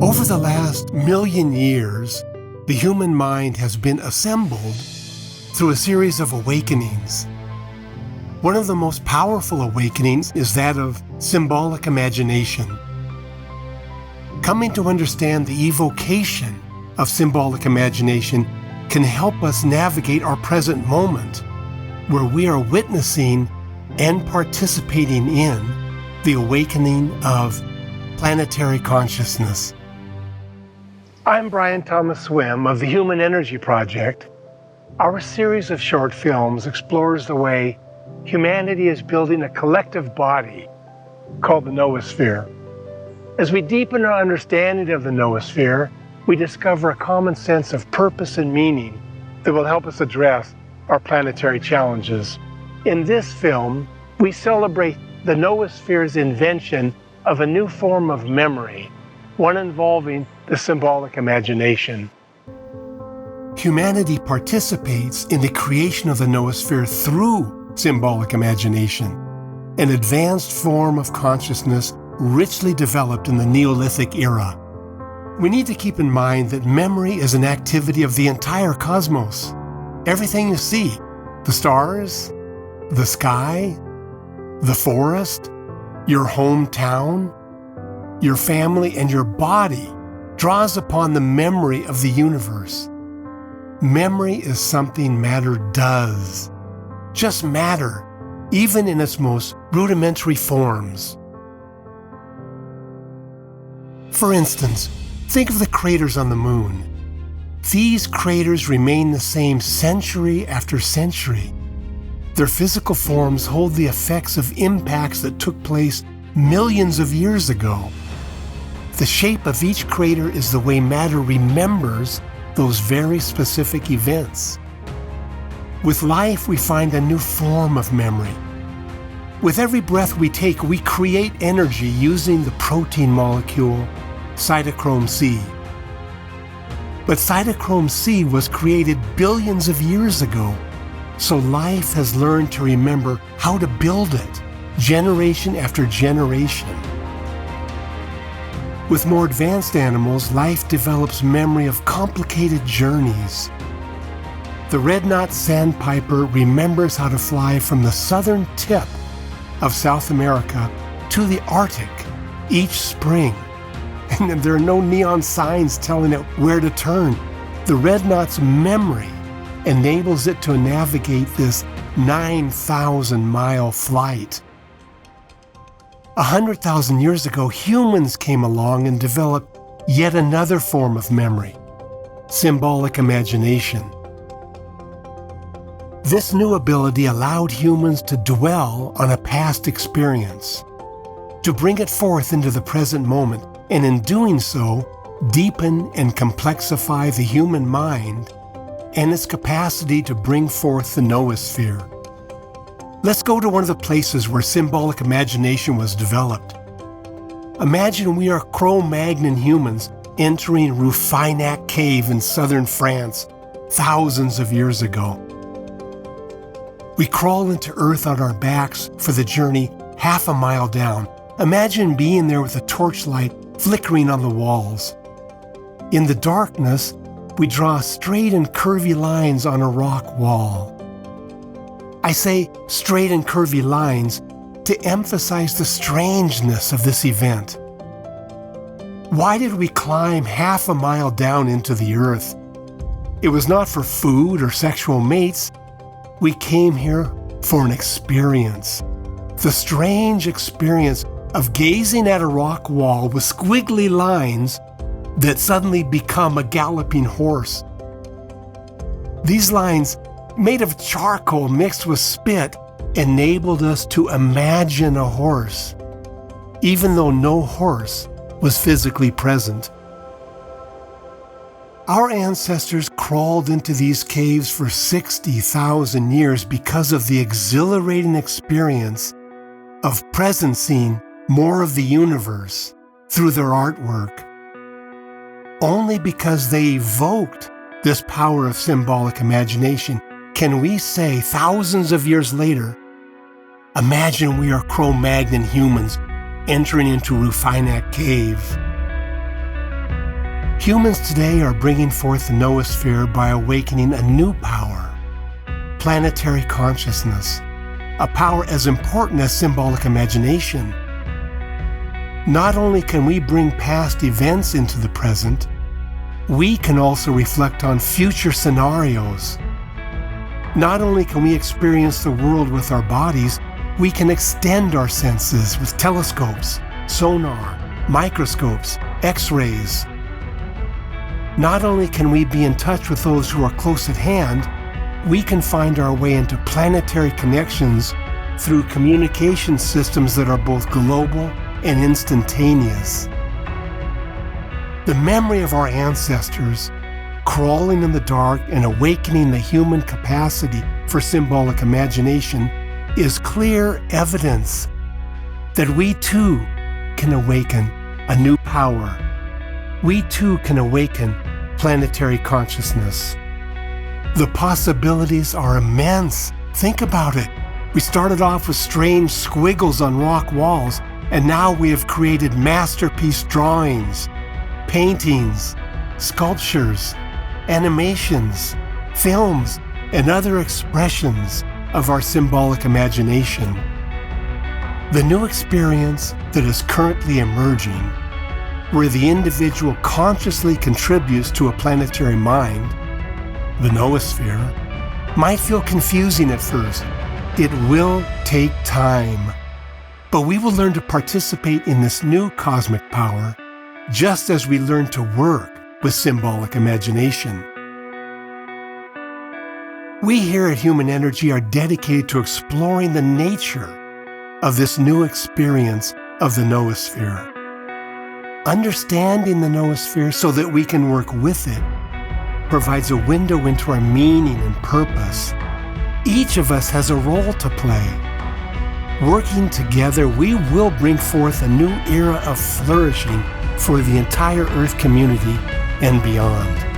Over the last million years, the human mind has been assembled through a series of awakenings. One of the most powerful awakenings is that of symbolic imagination. Coming to understand the evocation of symbolic imagination can help us navigate our present moment, where we are witnessing and participating in the awakening of planetary consciousness. I'm Brian Thomas Swim of the Human Energy Project. Our series of short films explores the way humanity is building a collective body called the Noosphere. As we deepen our understanding of the Noosphere, we discover a common sense of purpose and meaning that will help us address our planetary challenges. In this film, we celebrate the Noosphere's invention of a new form of memory, one involving the symbolic imagination. Humanity participates in the creation of the Noosphere through symbolic imagination, an advanced form of consciousness richly developed in the Neolithic era. We need to keep in mind that memory is an activity of the entire cosmos. Everything you see, the stars, the sky, the forest, your hometown, your family, and your body draws upon the memory of the universe. Memory is something matter does. Just matter, even in its most rudimentary forms. For instance, think of the craters on the moon. These craters remain the same century after century. Their physical forms hold the effects of impacts that took place millions of years ago. The shape of each crater is the way matter remembers those very specific events. With life, we find a new form of memory. With every breath we take, we create energy using the protein molecule cytochrome C. But cytochrome C was created billions of years ago, so life has learned to remember how to build it, generation after generation. With more advanced animals, life develops memory of complicated journeys. The red-knot sandpiper remembers how to fly from the southern tip of South America to the Arctic each spring. And there are no neon signs telling it where to turn. The red-knot's memory enables it to navigate this 9,000-mile flight. 100,000 years ago, humans came along and developed yet another form of memory, symbolic imagination. This new ability allowed humans to dwell on a past experience, to bring it forth into the present moment, and in doing so, deepen and complexify the human mind and its capacity to bring forth the Noosphere. Let's go to one of the places where symbolic imagination was developed. Imagine we are Cro-Magnon humans entering Rouffignac Cave in southern France thousands of years ago. We crawl into earth on our backs for the journey half a mile down. Imagine being there with a torchlight flickering on the walls. In the darkness, we draw straight and curvy lines on a rock wall. I say straight and curvy lines to emphasize the strangeness of this event. Why did we climb half a mile down into the earth? It was not for food or sexual mates. We came here for an experience. The strange experience of gazing at a rock wall with squiggly lines that suddenly become a galloping horse. These lines, made of charcoal mixed with spit, enabled us to imagine a horse, even though no horse was physically present. Our ancestors crawled into these caves for 60,000 years because of the exhilarating experience of presencing more of the universe through their artwork. Only because they evoked this power of symbolic imagination can we say thousands of years later, imagine we are Cro-Magnon humans entering into Rouffignac Cave. Humans today are bringing forth the Noosphere by awakening a new power, planetary consciousness, a power as important as symbolic imagination. Not only can we bring past events into the present, we can also reflect on future scenarios. Not only can we experience the world with our bodies, we can extend our senses with telescopes, sonar, microscopes, X-rays. Not only can we be in touch with those who are close at hand, we can find our way into planetary connections through communication systems that are both global and instantaneous. The memory of our ancestors, crawling in the dark and awakening the human capacity for symbolic imagination, is clear evidence that we too can awaken a new power. We too can awaken planetary consciousness. The possibilities are immense. Think about it. We started off with strange squiggles on rock walls, and now we have created masterpiece drawings, paintings, sculptures, animations, films, and other expressions of our symbolic imagination. The new experience that is currently emerging, where the individual consciously contributes to a planetary mind, the Noosphere, might feel confusing at first. It will take time, but we will learn to participate in this new cosmic power just as we learn to work with symbolic imagination. We here at Human Energy are dedicated to exploring the nature of this new experience of the Noosphere. Understanding the Noosphere so that we can work with it provides a window into our meaning and purpose. Each of us has a role to play. Working together, we will bring forth a new era of flourishing for the entire Earth community and beyond.